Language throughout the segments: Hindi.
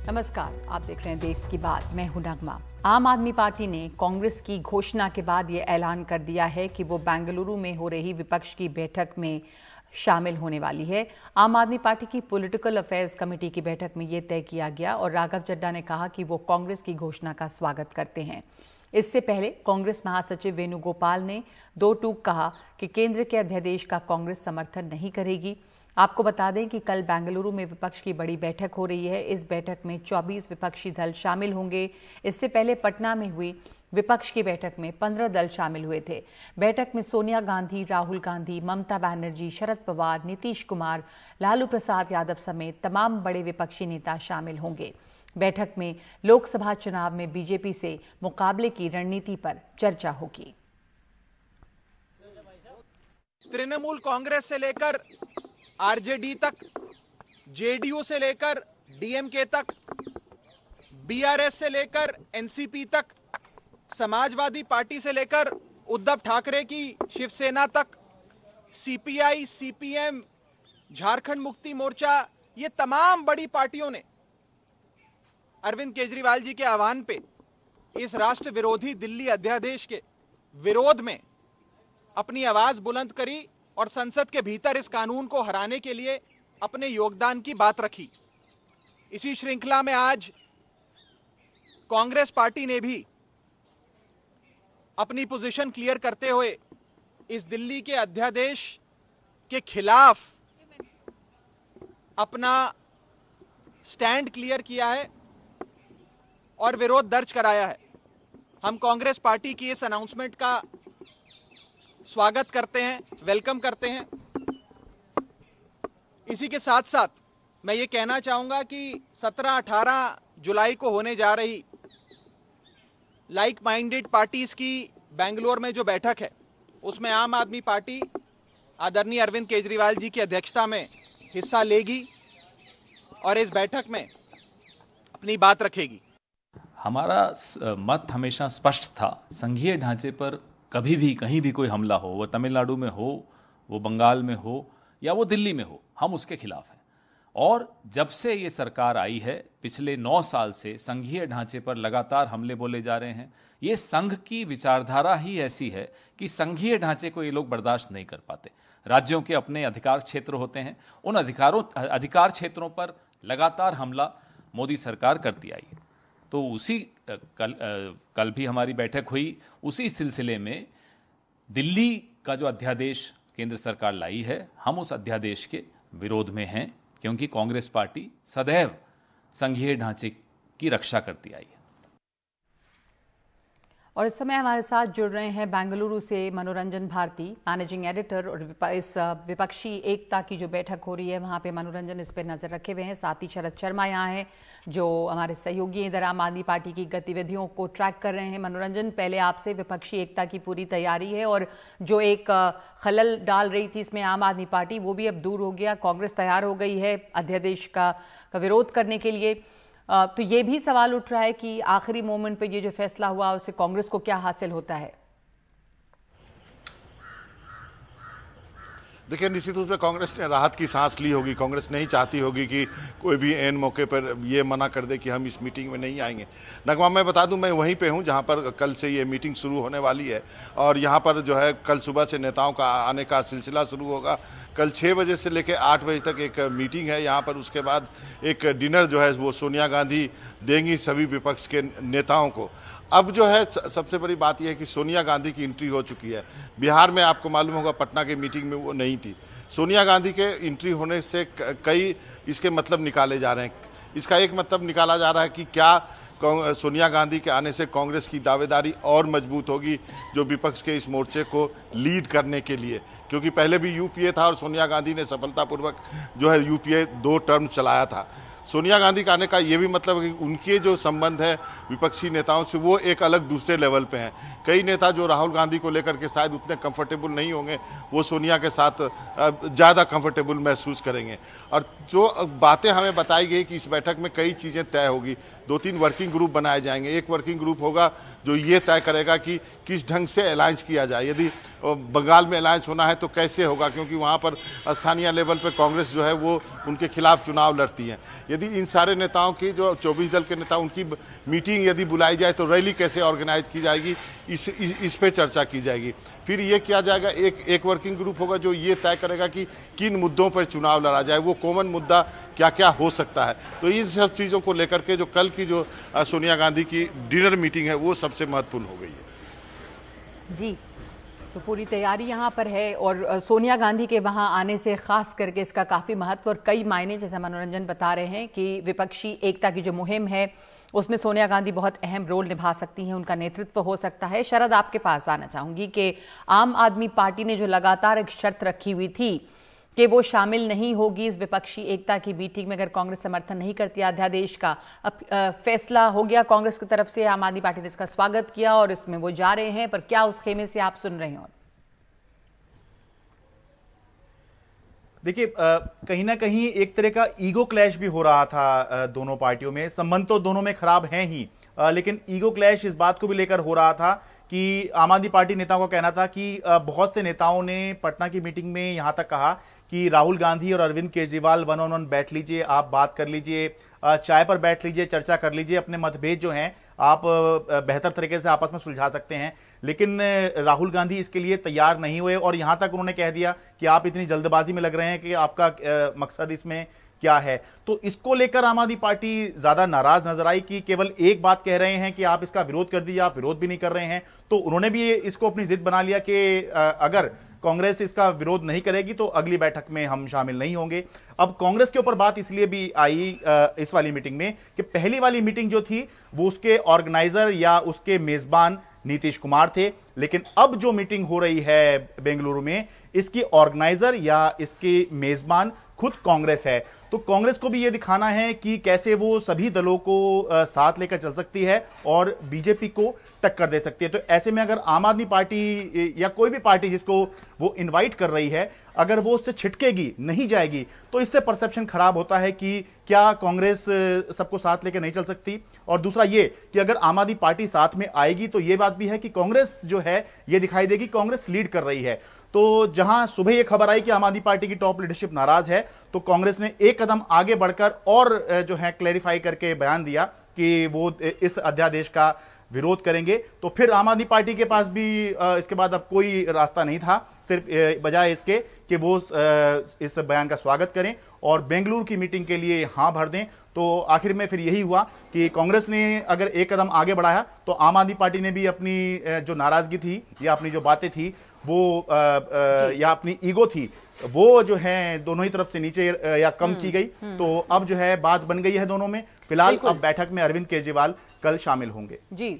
नमस्कार, आप देख रहे हैं देश की बात। मैं हूं नगमा। आम आदमी पार्टी ने कांग्रेस की घोषणा के बाद ये ऐलान कर दिया है कि वो बेंगलुरु में हो रही विपक्ष की बैठक में शामिल होने वाली है। आम आदमी पार्टी की पॉलिटिकल अफेयर्स कमेटी की बैठक में ये तय किया गया और राघव चड्ढा ने कहा कि वो कांग्रेस की घोषणा का स्वागत करते हैं। इससे पहले कांग्रेस महासचिव वेणुगोपाल ने दो टूक कहा कि केंद्र के अध्यादेश का कांग्रेस समर्थन नहीं करेगी। आपको बता दें कि कल बेंगलुरु में विपक्ष की बड़ी बैठक हो रही है। इस बैठक में 24 विपक्षी दल शामिल होंगे। इससे पहले पटना में हुई विपक्ष की बैठक में 15 दल शामिल हुए थे। बैठक में सोनिया गांधी, राहुल गांधी, ममता बनर्जी, शरद पवार, नीतीश कुमार, लालू प्रसाद यादव समेत तमाम बड़े विपक्षी नेता शामिल होंगे। बैठक में लोकसभा चुनाव में बीजेपी से मुकाबले की रणनीति पर चर्चा होगी। तृणमूल कांग्रेस से लेकर आरजेडी तक, जेडीयू से लेकर डीएमके तक, बीआरएस से लेकर एनसीपी तक, समाजवादी पार्टी से लेकर उद्धव ठाकरे की शिवसेना तक, सीपीआई, सीपीएम, झारखंड मुक्ति मोर्चा, ये तमाम बड़ी पार्टियों ने अरविंद केजरीवाल जी के आह्वान पे इस राष्ट्र विरोधी दिल्ली अध्यादेश के विरोध में अपनी आवाज बुलंद करी और संसद के भीतर इस कानून को हराने के लिए अपने योगदान की बात रखी। इसी श्रृंखला में आज कांग्रेस पार्टी ने भी अपनी पोजीशन क्लियर करते हुए इस दिल्ली के अध्यादेश के खिलाफ अपना स्टैंड क्लियर किया है और विरोध दर्ज कराया है। हम कांग्रेस पार्टी की इस अनाउंसमेंट का स्वागत करते हैं, वेलकम करते हैं। इसी के साथ साथ मैं ये कहना चाहूंगा कि 17-18 जुलाई को होने जा रही लाइक माइंडेड पार्टीज की बेंगलुरु में जो बैठक है, उसमें आम आदमी पार्टी आदरणीय अरविंद केजरीवाल जी की अध्यक्षता में हिस्सा लेगी और इस बैठक में अपनी बात रखेगी। हमारा मत हमेशा स्पष्ट था। संघीय ढांचे पर कभी भी कहीं भी कोई हमला हो, वो तमिलनाडु में हो, वो बंगाल में हो या वो दिल्ली में हो, हम उसके खिलाफ हैं। और जब से ये सरकार आई है, पिछले 9 साल से संघीय ढांचे पर लगातार हमले बोले जा रहे हैं। ये संघ की विचारधारा ही ऐसी है कि संघीय ढांचे को ये लोग बर्दाश्त नहीं कर पाते। राज्यों के अपने अधिकार क्षेत्र होते हैं, उन अधिकार क्षेत्रों पर लगातार हमला मोदी सरकार करती आई है। तो उसी कल भी हमारी बैठक हुई। उसी सिलसिले में दिल्ली का जो अध्यादेश केंद्र सरकार लाई है, हम उस अध्यादेश के विरोध में हैं, क्योंकि कांग्रेस पार्टी सदैव संघीय ढांचे की रक्षा करती आई है। और इस समय हमारे साथ जुड़ रहे हैं बेंगलुरु से मनोरंजन भारती, मैनेजिंग एडिटर। और इस विपक्षी एकता की जो बैठक हो रही है, वहां पे मनोरंजन इस पे नजर रखे हुए हैं। साथ ही शरद शर्मा यहाँ हैं, जो हमारे सहयोगी इधर आम आदमी पार्टी की गतिविधियों को ट्रैक कर रहे हैं। मनोरंजन, पहले आपसे, विपक्षी एकता की पूरी तैयारी है और जो एक खलल डाल रही थी इसमें आम आदमी पार्टी, वो भी अब दूर हो गया। कांग्रेस तैयार हो गई है अध्यादेश का विरोध करने के लिए। तो ये भी सवाल उठ रहा है कि आखिरी मोमेंट पे ये जो फैसला हुआ उससे कांग्रेस को क्या हासिल होता है? देखिए, निश्चित रूप से कांग्रेस ने राहत की सांस ली होगी। कांग्रेस नहीं चाहती होगी कि कोई भी एन मौके पर ये मना कर दे कि हम इस मीटिंग में नहीं आएंगे। नगमा, मैं बता दूं, मैं वहीं पे हूं जहां पर कल से ये मीटिंग शुरू होने वाली है और यहां पर जो है कल सुबह से नेताओं का आने का सिलसिला शुरू होगा। कल 6 बजे से लेकर 8 बजे तक एक मीटिंग है यहाँ पर। उसके बाद एक डिनर जो है वो सोनिया गांधी देंगी सभी विपक्ष के नेताओं को। अब जो है सबसे बड़ी बात यह है कि सोनिया गांधी की एंट्री हो चुकी है। बिहार में आपको मालूम होगा पटना की मीटिंग में वो नहीं थी। सोनिया गांधी के एंट्री होने से कई इसके मतलब निकाले जा रहे हैं। इसका एक मतलब निकाला जा रहा है कि क्या सोनिया गांधी के आने से कांग्रेस की दावेदारी और मजबूत होगी जो विपक्ष के इस मोर्चे को लीड करने के लिए, क्योंकि पहले भी यूपीए था और सोनिया गांधी ने सफलतापूर्वक जो है यूपीए 2 टर्म चलाया था। सोनिया गांधी का आने का ये भी मतलब है कि उनके जो संबंध है विपक्षी नेताओं से वो एक अलग दूसरे लेवल पे हैं। कई नेता जो राहुल गांधी को लेकर के शायद उतने कंफर्टेबल नहीं होंगे, वो सोनिया के साथ ज़्यादा कंफर्टेबल महसूस करेंगे। और जो बातें हमें बताई गई कि इस बैठक में कई चीज़ें तय होगी। 2-3 वर्किंग ग्रुप बनाए जाएंगे। एक वर्किंग ग्रुप होगा जो ये तय करेगा कि किस ढंग से अलायंस किया जाए। यदि बंगाल में अलायंस होना है तो कैसे होगा, क्योंकि वहाँ पर स्थानीय लेवल पर कांग्रेस जो है वो उनके खिलाफ चुनाव लड़ती है। यदि इन सारे नेताओं की जो 24 दल के नेता उनकी मीटिंग यदि बुलाई जाए तो रैली कैसे ऑर्गेनाइज की जाएगी, इस पे चर्चा की जाएगी। फिर ये किया जाएगा, एक वर्किंग ग्रुप होगा जो ये तय करेगा कि किन मुद्दों पर चुनाव लड़ा जाए, वो कॉमन मुद्दा क्या क्या हो सकता है। तो इन सब चीज़ों को लेकर के जो कल की जो सोनिया गांधी की डिनर मीटिंग है वो सबसे महत्वपूर्ण हो गई है। जी, तो पूरी तैयारी यहाँ पर है और सोनिया गांधी के वहाँ आने से खास करके इसका काफ़ी महत्व और कई मायने, जैसा मनोरंजन बता रहे हैं कि विपक्षी एकता की जो मुहिम है उसमें सोनिया गांधी बहुत अहम रोल निभा सकती हैं, उनका नेतृत्व हो सकता है। शरद, आपके पास आना चाहूंगी कि आम आदमी पार्टी ने जो लगातार एक शर्त रखी हुई थी कि वो शामिल नहीं होगी इस विपक्षी एकता की मीटिंग में अगर कांग्रेस समर्थन नहीं करती अध्यादेश का, अब फैसला हो गया कांग्रेस की तरफ से, आम आदमी पार्टी ने इसका स्वागत किया और इसमें वो जा रहे हैं, पर क्या उस खेमे से आप सुन रहे हैं? देखिए, कहीं ना कहीं एक तरह का ईगो क्लैश भी हो रहा था दोनों पार्टियों में। संबंध तो दोनों में खराब हैं ही, लेकिन ईगो क्लैश इस बात को भी लेकर हो रहा था कि आम आदमी पार्टी नेताओं का कहना था कि बहुत से नेताओं ने पटना की मीटिंग में यहां तक कहा कि राहुल गांधी और Arvind Kejriwal one on one बैठ लीजिए, आप बात कर लीजिए, चाय पर बैठ लीजिए, चर्चा कर लीजिए, अपने मतभेद जो हैं आप बेहतर तरीके से आपस में सुलझा सकते हैं। लेकिन राहुल गांधी इसके लिए तैयार नहीं हुए और यहां तक उन्होंने कह दिया कि आप इतनी जल्दबाजी में लग रहे हैं कि आपका मकसद इसमें क्या है। तो इसको लेकर आम आदमी पार्टी ज्यादा नाराज नजर आई कि केवल एक बात कह रहे हैं कि आप इसका विरोध कर दीजिए, आप विरोध भी नहीं कर रहे हैं। तो उन्होंने भी इसको अपनी जिद बना लिया कि अगर कांग्रेस इसका विरोध नहीं करेगी तो अगली बैठक में हम शामिल नहीं होंगे। अब कांग्रेस के ऊपर बात इसलिए भी आई इस वाली मीटिंग में कि पहली वाली मीटिंग जो थी वो उसके ऑर्गेनाइजर या उसके मेजबान नीतीश कुमार थे, लेकिन अब जो मीटिंग हो रही है बेंगलुरु में इसकी ऑर्गेनाइजर या इसके मेजबान खुद कांग्रेस है। तो कांग्रेस को भी यह दिखाना है कि कैसे वो सभी दलों को साथ लेकर चल सकती है और बीजेपी को टक्कर दे सकती है। तो ऐसे में अगर आम आदमी पार्टी या कोई भी पार्टी जिसको वो इनवाइट कर रही है अगर वो उससे छिटकेगी, नहीं जाएगी, तो इससे परसेप्शन खराब होता है कि क्या कांग्रेस सबको साथ लेकर नहीं चल सकती। और दूसरा ये कि अगर आम आदमी पार्टी साथ में आएगी तो ये बात भी है कि कांग्रेस जो है ये दिखाई देगी कांग्रेस लीड कर रही है। तो जहां सुबह ये खबर आई कि आम आदमी पार्टी की टॉप लीडरशिप नाराज है तो कांग्रेस ने एक कदम आगे बढ़कर और जो है क्लैरिफाई करके बयान दिया कि वो इस अध्यादेश का विरोध करेंगे। तो फिर आम आदमी पार्टी के पास भी इसके बाद अब कोई रास्ता नहीं था, सिर्फ बजाय इसके कि वो इस बयान का स्वागत करें और बेंगलुरु की मीटिंग के लिए हां भर दें। तो आखिर में फिर यही हुआ कि कांग्रेस ने अगर एक कदम आगे बढ़ाया तो आम आदमी पार्टी ने भी अपनी जो नाराजगी थी या अपनी जो बातें थी वो या अपनी ईगो थी वो जो है दोनों ही तरफ से नीचे या कम की गई। तो अब जो है बात बन गई है दोनों में। फिलहाल अब बैठक में अरविंद केजरीवाल कल शामिल होंगे। जी,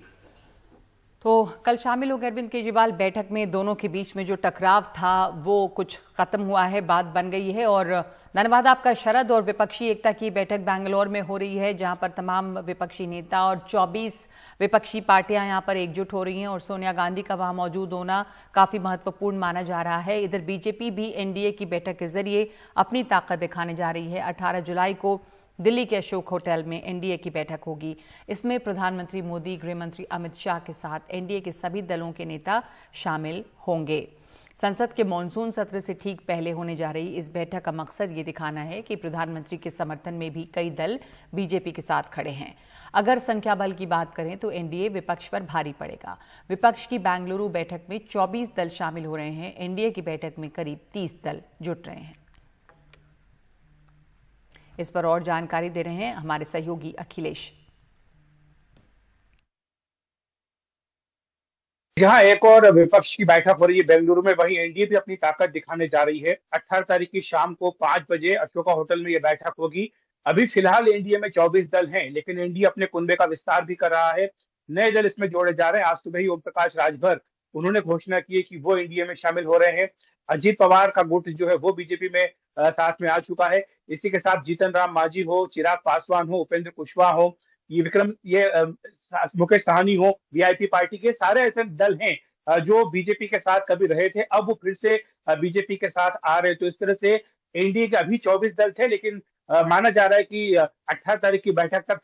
तो कल शामिल होंगे अरविंद केजरीवाल बैठक में। दोनों के बीच में जो टकराव था वो कुछ खत्म हुआ है, बात बन गई है। और धन्यवाद आपका शरद। और विपक्षी एकता की बैठक बैंगलोर में हो रही है जहां पर तमाम विपक्षी नेता और 24 विपक्षी पार्टियां यहां पर एकजुट हो रही हैं और सोनिया गांधी का वहां मौजूद होना काफी महत्वपूर्ण माना जा रहा है। इधर बीजेपी भी एनडीए की बैठक के जरिए अपनी ताकत दिखाने जा रही है। 18 जुलाई को दिल्ली के अशोक होटल में एनडीए की बैठक होगी। इसमें प्रधानमंत्री मोदी, गृह मंत्री अमित शाह के साथ एनडीए के सभी दलों के नेता शामिल होंगे। संसद के मॉनसून सत्र से ठीक पहले होने जा रही इस बैठक का मकसद ये दिखाना है कि प्रधानमंत्री के समर्थन में भी कई दल बीजेपी के साथ खड़े हैं। अगर संख्या बल की बात करें तो एनडीए विपक्ष पर भारी पड़ेगा। विपक्ष की बेंगलुरु बैठक में 24 दल शामिल हो रहे हैं, एनडीए की बैठक में करीब 30 दल जुट रहे हैं। इस पर और जानकारी दे रहे हैं हमारे सहयोगी अखिलेश। जहां एक और विपक्ष की बैठक हो रही है बेंगलुरु में, वहीं एनडीए भी अपनी ताकत दिखाने जा रही है। 18 तारीख की शाम को 5 बजे अशोका होटल में यह बैठक होगी। अभी फिलहाल एनडीए में 24 दल हैं, लेकिन एनडीए अपने कुनबे का विस्तार भी कर रहा है। नए दल इसमें जोड़े जा रहे हैं। आज सुबह ही ओम प्रकाश राजभर उन्होंने घोषणा की है कि वो एनडीए में शामिल हो रहे हैं। अजीत पवार का गुट जो है वो बीजेपी में साथ में आ चुका है। इसी के साथ जीतन राम मांझी हो, चिराग पासवान हो, उपेंद्र कुशवाहा हो, ये मुकेश सहनी हो, वीआईपी पार्टी के सारे ऐसे दल हैं जो बीजेपी के साथ कभी रहे थे, अब वो फिर से बीजेपी के साथ आ रहे। तो इस तरह से एनडीए के अभी 24 दल थे, लेकिन माना जा रहा है कि 18 तारीख की बैठक तक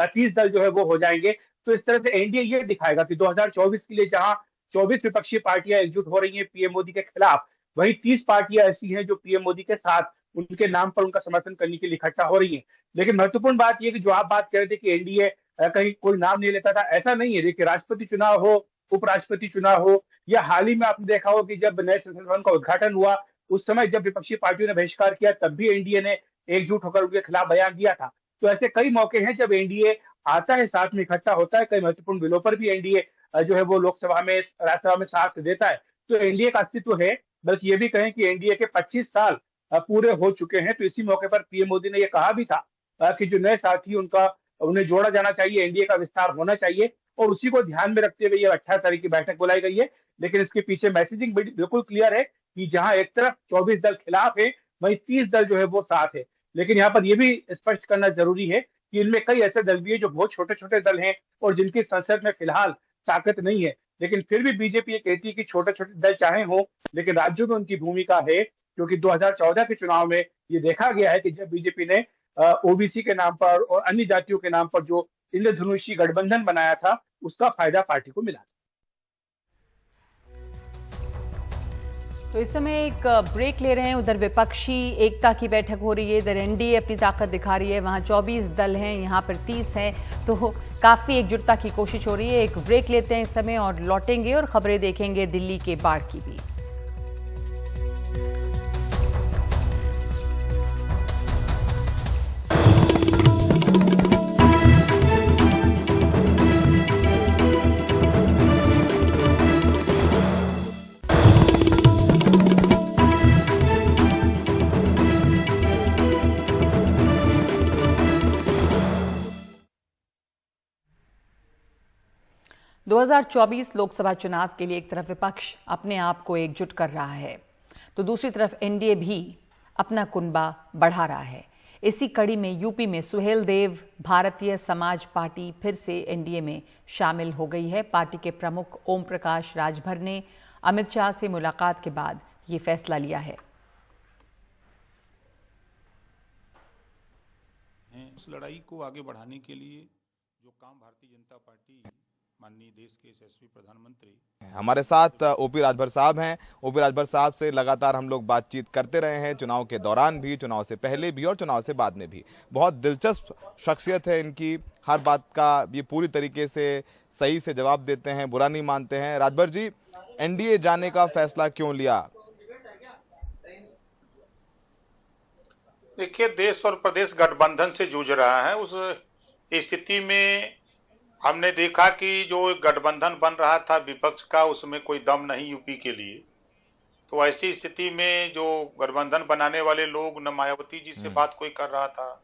30 दल जो है वो हो जाएंगे। तो इस तरह से एनडीए ये दिखाएगा कि 2024 के लिए जहां 24 विपक्षी पार्टियां एकजुट हो रही हैं पीएम मोदी के खिलाफ, वहीं 30 पार्टियां ऐसी हैं जो पीएम मोदी के साथ उनके नाम पर उनका समर्थन करने के लिए इकट्ठा हो रही है। लेकिन महत्वपूर्ण बात यह कि जो आप बात कर रहे थे कि एनडीए कहीं कोई नाम नहीं लेता था, ऐसा नहीं है। देखिए, राष्ट्रपति चुनाव हो, उपराष्ट्रपति चुनाव हो, या हाल ही में आपने देखा हो कि जब नए संसद भवन का उद्घाटन हुआ, उस समय जब विपक्षी पार्टियों ने बहिष्कार किया, तब भी एनडीए ने एकजुट होकर उनके खिलाफ बयान दिया था। तो ऐसे कई मौके हैं जब एनडीए आता है, साथ में इकट्ठा होता है। कई महत्वपूर्ण बिलों पर भी एनडीए जो है वो लोकसभा में, राज्यसभा में साथ देता है। तो एनडीए का अस्तित्व है। बल्कि ये भी कहें कि एनडीए के 25 साल पूरे हो चुके हैं। तो इसी मौके पर पीएम मोदी ने यह कहा भी था कि जो नए साथी उन्हें जोड़ा जाना चाहिए, एनडीए का विस्तार होना चाहिए, और उसी को ध्यान में रखते हुए ये 18 तारीख की बैठक बुलाई गई है। लेकिन इसके पीछे मैसेजिंग बिल्कुल क्लियर है कि जहां एक तरफ 24 दल खिलाफ है, वहीं 30 दल जो है वो साथ है। लेकिन यहाँ पर यह भी स्पष्ट करना जरूरी है कि इनमें कई ऐसे दल भी है जो बहुत छोटे छोटे दल हैं और जिनकी संसद में फिलहाल ताकत नहीं है। लेकिन फिर भी बीजेपी ये कहती है कि छोटे छोटे दल चाहे हो, लेकिन राज्यों में उनकी भूमिका है। क्योंकि 2014 के चुनाव में ये देखा गया है कि जब बीजेपी ने ओबीसी के नाम पर और अन्य जातियों के नाम पर जो इंद्रधनुषी गठबंधन बनाया था, उसका फायदा पार्टी को मिला। तो इस समय एक ब्रेक ले रहे हैं। उधर विपक्षी एकता की बैठक हो रही है, इधर एनडीए अपनी ताकत दिखा रही है। वहां 24 दल हैं, यहाँ पर 30 हैं, तो काफी एकजुटता की कोशिश हो रही है। एक ब्रेक लेते हैं इस समय और लौटेंगे और खबरें देखेंगे दिल्ली के बाढ़ की भी। दो 2024 लोकसभा चुनाव के लिए एक तरफ विपक्ष अपने आप को एकजुट कर रहा है, तो दूसरी तरफ एनडीए भी अपना कुनबा बढ़ा रहा है। इसी कड़ी में यूपी में सुहेल देव भारतीय समाज पार्टी फिर से एनडीए में शामिल हो गई है। पार्टी के प्रमुख ओम प्रकाश राजभर ने अमित शाह से मुलाकात के बाद ये फैसला लिया है। उस लड़ाई को आगे बढ़ाने के लिए जो काम भारतीय जनता पार्टी, माननीय देश के यशस्वी प्रधानमंत्री, हमारे साथ ओपी राजभर साहब हैं। ओपी राजभर साहब से लगातार हम लोग बातचीत करते रहे हैं, चुनाव के दौरान भी, चुनाव से पहले भी और चुनाव से बाद में भी। बहुत दिलचस्प शख्सियत है इनकी, हर बात का ये पूरी तरीके से सही से जवाब देते हैं, बुरा नहीं मानते हैं। राजभर जी, एनडीए जाने का फैसला क्यों लिया? देखिए, देश और प्रदेश गठबंधन से जूझ रहा है। उस स्थिति में हमने देखा कि जो गठबंधन बन रहा था विपक्ष का, उसमें कोई दम नहीं यूपी के लिए। तो ऐसी स्थिति में जो गठबंधन बनाने वाले लोग, न मायावती जी से बात कोई कर रहा था,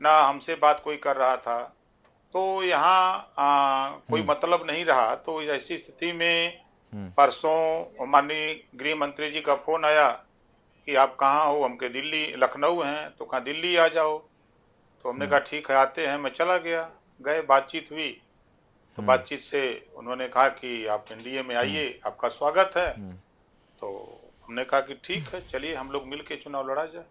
न हमसे बात कोई कर रहा था, तो यहाँ कोई मतलब नहीं रहा। तो ऐसी स्थिति में परसों माननीय गृह मंत्री जी का फोन आया कि आप कहाँ हो? हम के दिल्ली, लखनऊ हैं। तो कहा दिल्ली आ जाओ। तो हमने कहा ठीक है, आते हैं। मैं चला गया, गए, बातचीत हुई। तो बातचीत से उन्होंने कहा कि आप एनडीए में आइए, आपका स्वागत है। तो हमने कहा कि ठीक है, चलिए हम लोग मिलके चुनाव लड़ा जाए।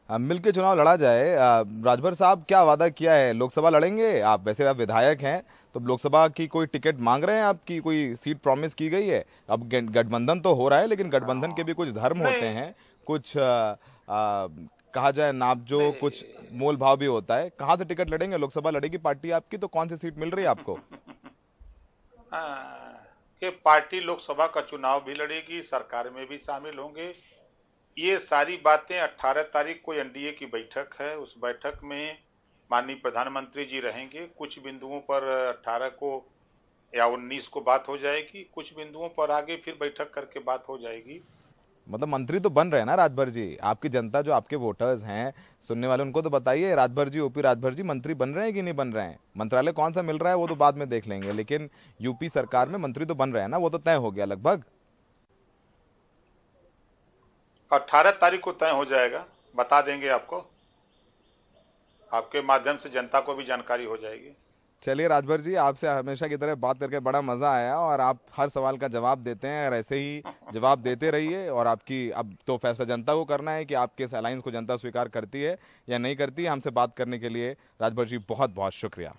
मिलके चुनाव लड़ा जाए। राजभर साहब, क्या वादा किया है? लोकसभा लड़ेंगे आप? वैसे आप विधायक हैं, तो लोकसभा की कोई टिकट मांग रहे हैं? आपकी कोई सीट प्रॉमिस की गई है? अब गठबंधन तो हो रहा है, लेकिन गठबंधन के भी कुछ धर्म होते हैं, कुछ कहा जाए नापजो, कुछ मोल भाव भी होता है। कहाँ से टिकट लड़ेंगे? लोकसभा लड़ेगी पार्टी आपकी, तो कौन सी सीट मिल रही है आपको? कि पार्टी लोकसभा का चुनाव भी लड़ेगी, सरकार में भी शामिल होंगे। ये सारी बातें 18 तारीख को एनडीए की बैठक है, उस बैठक में माननीय प्रधानमंत्री जी रहेंगे। कुछ बिंदुओं पर 18 को या 19 को बात हो जाएगी, कुछ बिंदुओं पर आगे फिर बैठक करके बात हो जाएगी। मतलब मंत्री तो बन रहे हैं ना राजभर जी? आपकी जनता, जो आपके वोटर्स हैं, सुनने वाले, उनको तो बताइए, राजभर जी, ओपी राजभर जी मंत्री बन रहे हैं कि नहीं बन रहे हैं? मंत्रालय कौन सा मिल रहा है वो तो बाद में देख लेंगे, लेकिन यूपी सरकार में मंत्री तो बन रहे हैं ना? वो तो तय हो गया लगभग। 18 तारीख को तय हो जाएगा, बता देंगे आपको। आपके माध्यम से जनता को भी जानकारी हो जाएगी। चलिए राजभर जी, आपसे हमेशा की तरह बात करके बड़ा मजा आया, और आप हर सवाल का जवाब देते हैं, और ऐसे ही जवाब देते रहिए। और आपकी अब तो फैसला जनता को करना है कि आपके इस अलायंस को जनता स्वीकार करती है या नहीं करती है। हमसे बात करने के लिए राजभर जी बहुत बहुत शुक्रिया।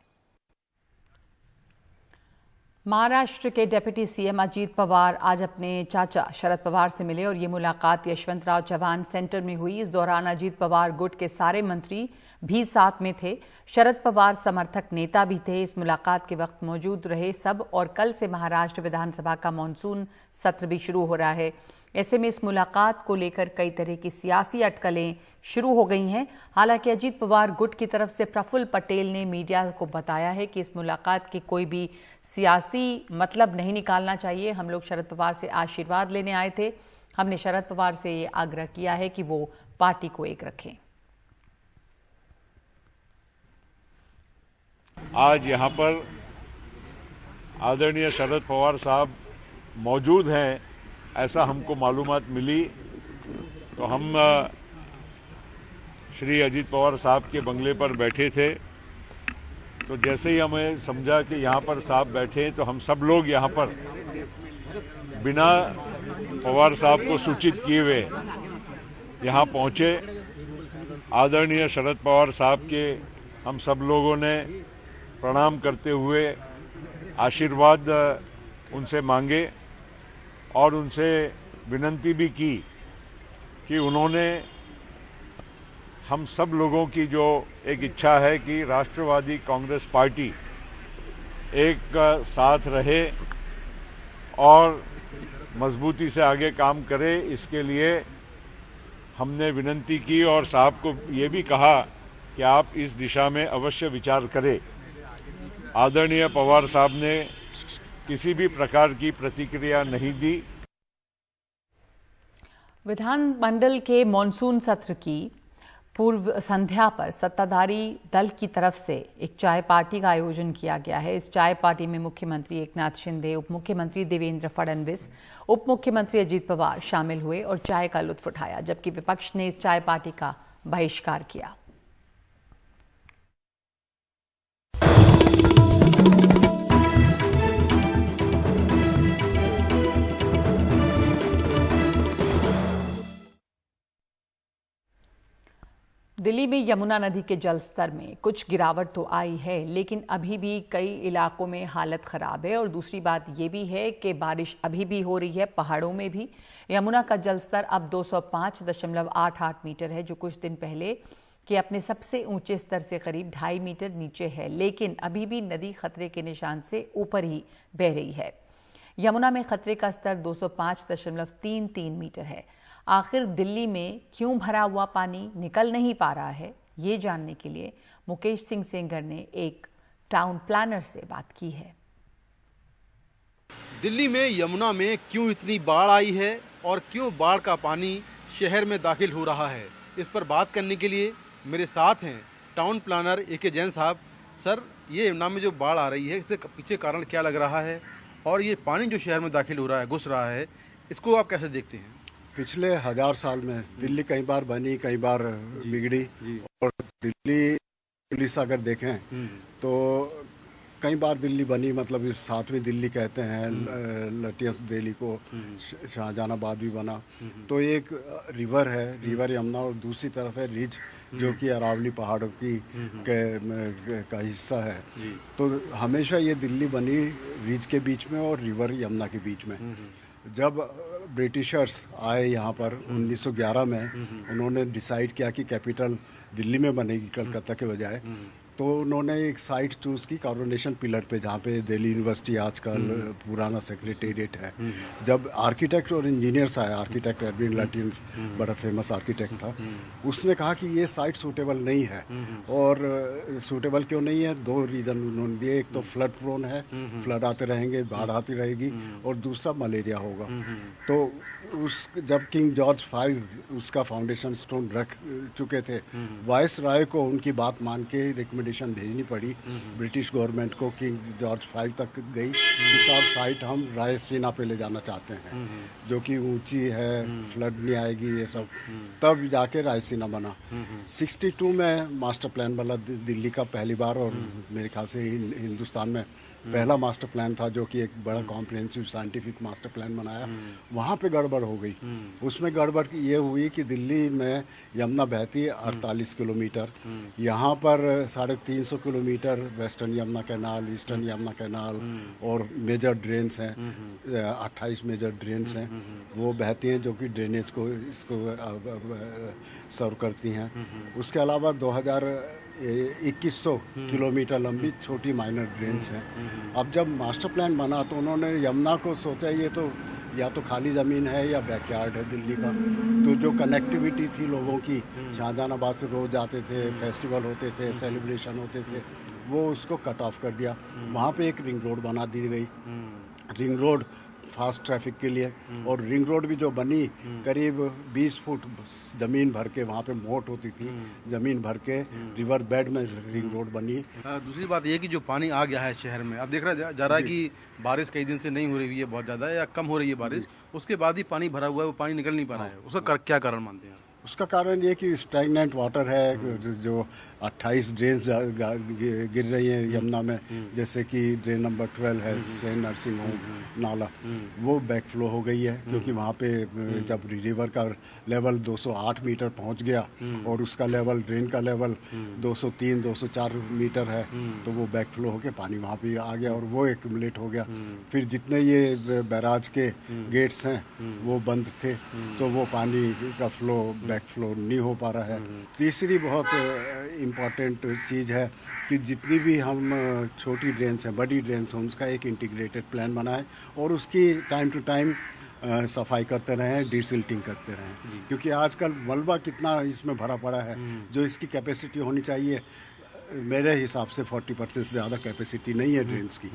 महाराष्ट्र के डिप्टी सीएम अजीत पवार आज अपने चाचा शरद पवार से मिले और ये मुलाकात यशवंतराव चव्हाण सेंटर में हुई। इस दौरान अजीत पवार गुट के सारे मंत्री भी साथ में थे। शरद पवार समर्थक नेता भी थे। इस मुलाकात के वक्त मौजूद रहे सब और कल से महाराष्ट्र विधानसभा का मानसून सत्र भी शुरू हो रहा है। ऐसे में इस मुलाकात को लेकर कई तरह की सियासी अटकलें शुरू हो गई हैं। हालांकि अजीत पवार गुट की तरफ से प्रफुल्ल पटेल ने मीडिया को बताया है कि इस मुलाकात की कोई भी सियासी मतलब नहीं निकालना चाहिए। हम लोग शरद पवार से आशीर्वाद लेने आए थे। हमने शरद पवार से ये आग्रह किया है कि वो पार्टी को एक रखें। आज यहाँ पर आदरणीय शरद पवार साहब मौजूद हैं, ऐसा हमको मालूमात मिली, तो हम श्री अजीत पवार साहब के बंगले पर बैठे थे। तो जैसे ही हमें समझा कि यहाँ पर साहब बैठे हैं, तो हम सब लोग यहाँ पर बिना पवार साहब को सूचित किए हुए यहाँ पहुँचे। आदरणीय शरद पवार साहब के हम सब लोगों ने प्रणाम करते हुए आशीर्वाद उनसे मांगे और उनसे विनती भी की कि उन्होंने हम सब लोगों की जो एक इच्छा है कि राष्ट्रवादी कांग्रेस पार्टी एक साथ रहे और मजबूती से आगे काम करे, इसके लिए हमने विनती की और साहब को ये भी कहा कि आप इस दिशा में अवश्य विचार करें। आदरणीय पवार साहब ने किसी भी प्रकार की प्रतिक्रिया नहीं दी। विधानमंडल के मॉनसून सत्र की पूर्व संध्या पर सत्ताधारी दल की तरफ से एक चाय पार्टी का आयोजन किया गया है। इस चाय पार्टी में मुख्यमंत्री एकनाथ शिंदे, उप मुख्यमंत्री देवेंद्र फडणवीस, उप मुख्यमंत्री अजीत पवार शामिल हुए और चाय का लुत्फ उठाया, जबकि विपक्ष ने इस चाय पार्टी का बहिष्कार किया। दिल्ली में यमुना नदी के जलस्तर में कुछ गिरावट तो आई है, लेकिन अभी भी कई इलाकों में हालत खराब है। और दूसरी बात यह भी है कि बारिश अभी भी हो रही है पहाड़ों में भी। यमुना का जलस्तर अब 205.88 मीटर है, जो कुछ दिन पहले के अपने सबसे ऊंचे स्तर से करीब 2.5 मीटर नीचे है, लेकिन अभी भी नदी खतरे के निशान से ऊपर ही बह रही है। यमुना में खतरे का स्तर 205.33 मीटर है। आखिर दिल्ली में क्यों भरा हुआ पानी निकल नहीं पा रहा है, ये जानने के लिए मुकेश सिंह सेंगर ने एक टाउन प्लानर से बात की है। दिल्ली में यमुना में क्यों इतनी बाढ़ आई है और क्यों बाढ़ का पानी शहर में दाखिल हो रहा है, इस पर बात करने के लिए मेरे साथ हैं टाउन प्लानर ए.के. जैन साहब। सर, ये यमुना में जो बाढ़ आ रही है, इसके पीछे कारण क्या लग रहा है और ये पानी जो शहर में दाखिल हो रहा है, घुस रहा है, इसको आप कैसे देखते हैं? पिछले 1000 साल में दिल्ली कई बार बनी, कई बार बिगड़ी। और दिल्ली पुलिस अगर देखें तो कई बार दिल्ली बनी, मतलब 7वीं दिल्ली कहते हैं, लटियस दिल्ली को, शाहजहानाबाद भी बना। तो एक रिवर है, रिवर यमुना, और दूसरी तरफ है रिज, जो कि अरावली पहाड़ों की का हिस्सा है। तो हमेशा ये दिल्ली बनी रिज के बीच में और रिवर यमुना के बीच में। जब ब्रिटिशर्स आए यहाँ पर 1911 में, उन्होंने डिसाइड किया कि कैपिटल दिल्ली में बनेगी कलकत्ता के बजाय। तो उन्होंने एक साइट चूज़ की कॉरोनेशन पिलर पे, जहाँ पे दिल्ली यूनिवर्सिटी आजकल पुराना सेक्रेटेरिएट है। जब आर्किटेक्ट और इंजीनियर्स आए, आर्किटेक्ट एडविन लैटिन्स बड़ा फेमस आर्किटेक्ट था, उसने कहा कि ये साइट सूटेबल नहीं है। और सूटेबल क्यों नहीं है, 2 रीज़न उन्होंने दिए। एक तो फ्लड प्रोन है, फ्लड आते रहेंगे, बाढ़ आती रहेगी, और दूसरा मलेरिया होगा। तो जब किंग जॉर्ज 5 उसका फाउंडेशन स्टोन रख चुके थे, वाइस राय को उनकी बात मान के रिकमेंडेशन भेजनी पड़ी ब्रिटिश गवर्नमेंट को। किंग जॉर्ज 5 तक गई कि साहब साइट हम रायसीना पे ले जाना चाहते हैं, जो कि ऊंची है, फ्लड नहीं आएगी, ये सब। तब जाके रायसीना बना। 62 में मास्टर प्लान बना दिल्ली का पहली बार, और मेरे ख्याल से हिंदुस्तान में पहला मास्टर प्लान था जो कि एक बड़ा कॉम्प्रिहेंसिव साइंटिफिक मास्टर प्लान बनाया, वहाँ पे गड़बड़ हो गई। उसमें गड़बड़ ये हुई कि दिल्ली में यमुना बहती है 48 किलोमीटर, यहाँ पर 350 kilometre western Yamuna canal, eastern Yamuna canal और मेजर ड्रेन्स हैं, 28 मेजर ड्रेन्स हैं, वो बहती हैं जो कि ड्रेनेज को इसको सर्व करती हैं। उसके अलावा 2100 किलोमीटर लंबी छोटी माइनर ड्रेन्स हैं। अब जब मास्टर प्लान बना तो उन्होंने यमुना को सोचा ये तो या तो खाली ज़मीन है या बैकयार्ड है दिल्ली का, तो जो कनेक्टिविटी थी लोगों की, शाहजहानाबाद से रोज़ आते थे, फेस्टिवल होते थे, सेलिब्रेशन होते थे, वो उसको कट ऑफ कर दिया। वहाँ पे एक रिंग रोड बना दी गई, रिंग रोड फास्ट ट्रैफिक के लिए, और रिंग रोड भी जो बनी करीब 20 फुट ज़मीन भर के, वहाँ पे मोट होती थी, ज़मीन भर के रिवर बेड में रिंग रोड बनी। दूसरी बात ये कि जो पानी आ गया है शहर में, अब देख रहा जा रहा है कि बारिश कई दिन से नहीं हो रही है, बहुत ज़्यादा या कम हो रही है बारिश, उसके बाद ही पानी भरा हुआ है, वो पानी निकल नहीं पा रहा है, उसका क्या कारण मानते हैं? उसका कारण ये कि स्टैग्नेंट वाटर है, जो 28 ड्रेन्स गिर रही हैं यमुना में, जैसे कि ड्रेन नंबर 12 है सेंट नर्सिंग होम नाला, वो बैकफ्लो हो गई है, क्योंकि वहाँ पे जब रिवर का लेवल 208 मीटर पहुँच गया और उसका लेवल, ड्रेन का लेवल 203-204 मीटर है, तो वो बैकफ्लो होकर पानी वहाँ पे आ गया और वो एक्यूमुलेट हो गया। फिर जितने ये बैराज के गेट्स हैं वो बंद थे, तो वो पानी का फ्लो बैकफ्लो नहीं हो पा रहा है। तीसरी बहुत इम्पॉर्टेंट चीज़ है कि जितनी भी हम छोटी ड्रेन्स हैं, बड़ी ड्रेन्स हैं, उसका एक इंटीग्रेटेड प्लान बनाएं और उसकी टाइम टू टाइम सफाई करते रहें, डिसिल्टिंग करते रहें, क्योंकि आजकल मलबा कितना इसमें भरा पड़ा है, जो इसकी कैपेसिटी होनी चाहिए मेरे हिसाब से 40% से ज़्यादा कैपेसिटी नहीं है ड्रेन्स की,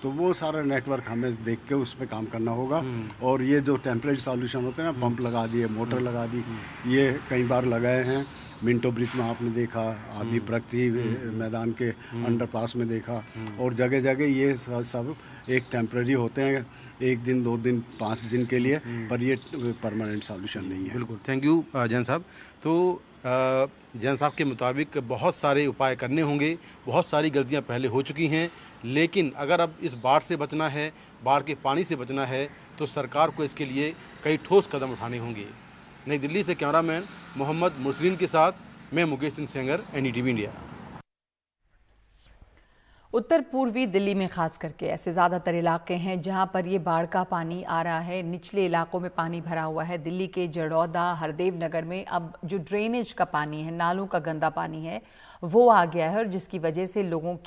तो वो सारा नेटवर्क हमें देख के उस पर काम करना होगा। और ये जो टेम्परेरी सॉल्यूशन होते हैं ना, पंप लगा दिए, मोटर लगा दी, ये कई बार लगाए हैं, मिंटो ब्रिज में आपने देखा, आदि प्रगति मैदान के अंडरपास में देखा, और जगह जगह ये सब एक टेम्परेरी होते हैं, 1 दिन 2 दिन 5 दिन के लिए, पर ये परमानेंट सॉल्यूशन नहीं है। बिल्कुल, थैंक यू जैन साहब। तो जैन साहब के मुताबिक बहुत सारे उपाय करने होंगे, बहुत सारी गलतियां पहले हो चुकी हैं, लेकिन अगर अब इस बाढ़ से बचना है, बाढ़ के पानी से बचना है, तो सरकार को इसके लिए कई ठोस कदम उठाने होंगे। नई दिल्ली से कैमरामैन मोहम्मद मुरसलीन के साथ मैं मुकेश सिंह सेंगर, NDTV इंडिया। उत्तर पूर्वी दिल्ली में खास करके ऐसे ज़्यादातर इलाके हैं जहां पर ये बाढ़ का पानी आ रहा है। निचले इलाकों में पानी भरा हुआ है। दिल्ली के जड़ौदा, हरदेव नगर में अब जो ड्रेनेज का पानी है, नालों का गंदा पानी है, वो आ गया है, और जिसकी वजह से लोगों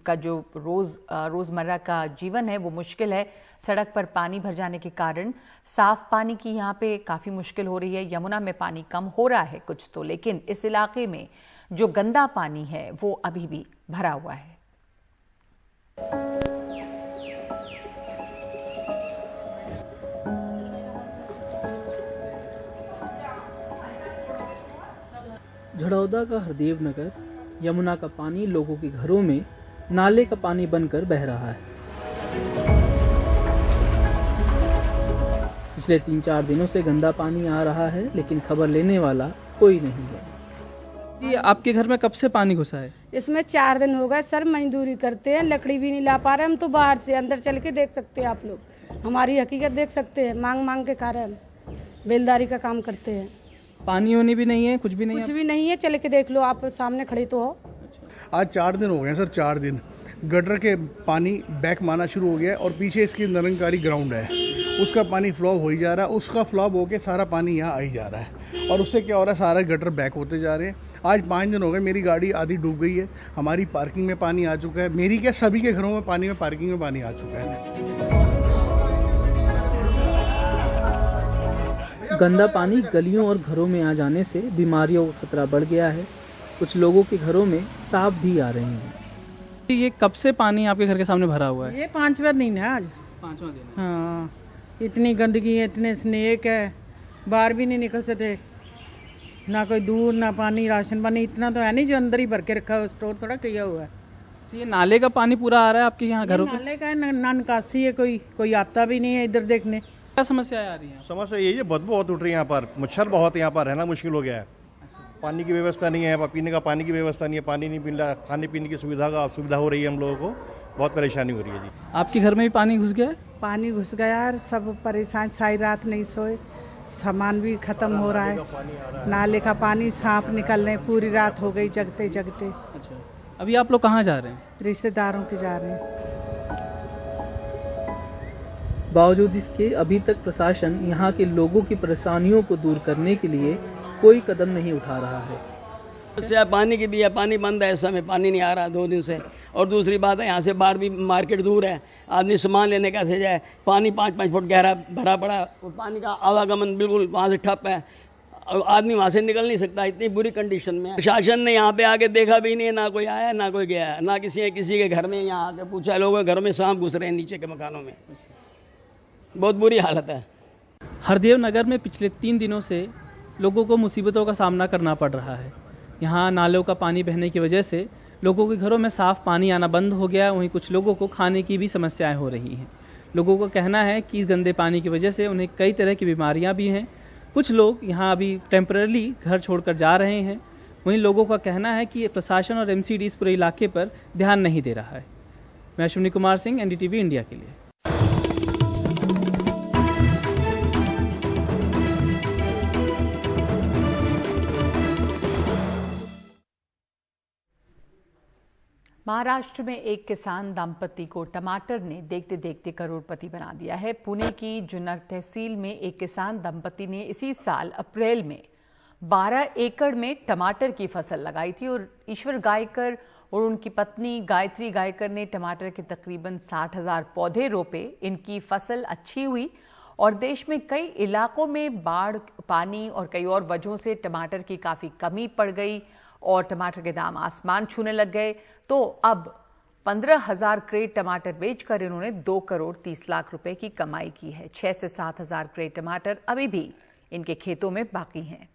का जो रोज़मर्रा का जीवन है वो मुश्किल है। सड़क पर पानी भर जाने के कारण साफ पानी की यहाँ पे काफ़ी मुश्किल हो रही है। यमुना में पानी कम हो रहा है कुछ तो, लेकिन इस इलाके में जो गंदा पानी है वो अभी भी भरा हुआ है। झड़ौदा का हरदेव नगर, यमुना का पानी लोगों के घरों में नाले का पानी बनकर बह रहा है। पिछले 3-4 दिनों से गंदा पानी आ रहा है, लेकिन खबर लेने वाला कोई नहीं है। ये आपके घर में कब से पानी घुसा है? इसमें 4 दिन हो गए सर, मजदूरी करते हैं, लकड़ी भी नहीं ला पा रहे हम तो बाहर से। अंदर चल के देख सकते हैं आप लोग, हमारी हकीकत देख सकते हैं, मांग मांग के खा रहे हैं, बेलदारी का काम करते हैं। पानी होनी भी नहीं है, कुछ भी नहीं है, कुछ भी नहीं है, चल के देख लो, आप सामने खड़े तो हो। आज 4 दिन हो गए सर, 4 दिन गटर के पानी बैक मारना शुरू हो गया है, और पीछे इसकी निरंकारी ग्राउंड है, उसका पानी फ्लो हो ही जा रहा है, उसका फ्लॉप होके सारा पानी यहाँ आ ही जा रहा है, और उससे क्या हो रहा है, सारा गटर बैक होते जा रहे हैं। आज 5 दिन हो गए, मेरी गाड़ी आधी डूब गई है, हमारी पार्किंग में पानी आ चुका है, मेरी क्या सभी के घरों में पानी में पार्किंग में पानी आ चुका है। गंदा पानी गलियों और घरों में आ जाने से बीमारियों का खतरा बढ़ गया है। कुछ लोगों के घरों में सांप भी आ रहे हैं। ये कब से पानी आपके घर के सामने भरा हुआ है? ये 5वां दिन है आज। 5वां दिन? हाँ, इतनी गंदगी है, इतने स्नेक है, बाहर भी नहीं निकल सकते, ना कोई दूध ना पानी, राशन पानी इतना तो है नहीं जो अंदर ही भर के रखा है, स्टोर थोड़ा किया हुआ है। ये नाले का पानी पूरा आ रहा है आपके यहाँ घरों पे? नाले का है ना, निकासी है, कोई आता भी नहीं है इधर देखने। क्या समस्या आ रही है? समस्या यही है, बदबू बहुत उठ रही है यहाँ पर, मच्छर बहुत है यहाँ पर, रहना मुश्किल हो गया है। पानी की व्यवस्था नहीं है, पीने का पानी की व्यवस्था नहीं है, पानी नहीं मिल रहा, खाने पीने की सुविधा हो रही है हम लोगों को, बहुत परेशानी हो रही है जी। आपके घर में भी पानी घुस गया है? पानी घुस गया और सब परेशान, सारी रात नहीं सोए, सामान भी खत्म हो रहा है, नाले का पानी सांप निकल रहे, पूरी रात हो गई जगते जगते। अच्छा, अभी आप लोग कहाँ जा रहे हैं? रिश्तेदारों के जा रहे हैं। बावजूद इसके अभी तक प्रशासन यहाँ के लोगों की परेशानियों को दूर करने के लिए कोई कदम नहीं उठा रहा है। पानी की भी है, पानी बंद है, इस समय पानी नहीं आ रहा 2 दिन से। और दूसरी बात है, यहाँ से बाहर भी मार्केट दूर है, आदमी सामान लेने कैसे जाए, पानी 5-5 फुट गहरा भरा पड़ा है, पानी का आवागमन बिल्कुल वहाँ से ठप है, आदमी वहाँ से निकल नहीं सकता, इतनी बुरी कंडीशन में है। प्रशासन ने यहाँ पे आके देखा भी नहीं है, ना कोई आया ना कोई गया है, ना किसी के घर में यहाँ आके पूछा। लोगों के घरों में सांप घुस रहे हैं नीचे के मकानों में, बहुत बुरी हालत है। हरदेव नगर में पिछले 3 दिनों से लोगों को मुसीबतों का सामना करना पड़ रहा है। यहाँ नालों का पानी बहने की वजह से लोगों के घरों में साफ पानी आना बंद हो गया, वहीं कुछ लोगों को खाने की भी समस्याएं हो रही हैं। लोगों का कहना है कि इस गंदे पानी की वजह से उन्हें कई तरह की बीमारियां भी हैं। कुछ लोग यहाँ अभी टेम्पररी घर छोड़कर जा रहे हैं। वहीं लोगों का कहना है कि प्रशासन और MCD इस पूरे इलाके पर ध्यान नहीं दे रहा है। मैं अश्विनी कुमार सिंह, NDTV इंडिया के लिए। महाराष्ट्र में एक किसान दंपति को टमाटर ने देखते देखते करोड़पति बना दिया है। पुणे की जुन्नर तहसील में एक किसान दंपति ने इसी साल अप्रैल में 12 एकड़ में टमाटर की फसल लगाई थी और ईश्वर गायकर और उनकी पत्नी गायत्री गायकर ने टमाटर के तकरीबन 60,000 पौधे रोपे। इनकी फसल अच्छी हुई और देश में कई इलाकों में बाढ़, पानी और कई और वजहों से टमाटर की काफ़ी कमी पड़ गई और टमाटर के दाम आसमान छूने लग गए। तो अब 15,000 क्रेट टमाटर बेचकर इन्होंने 2 करोड़ 30 लाख रुपए की कमाई की है। 6 से 7,000 क्रेट टमाटर अभी भी इनके खेतों में बाकी हैं।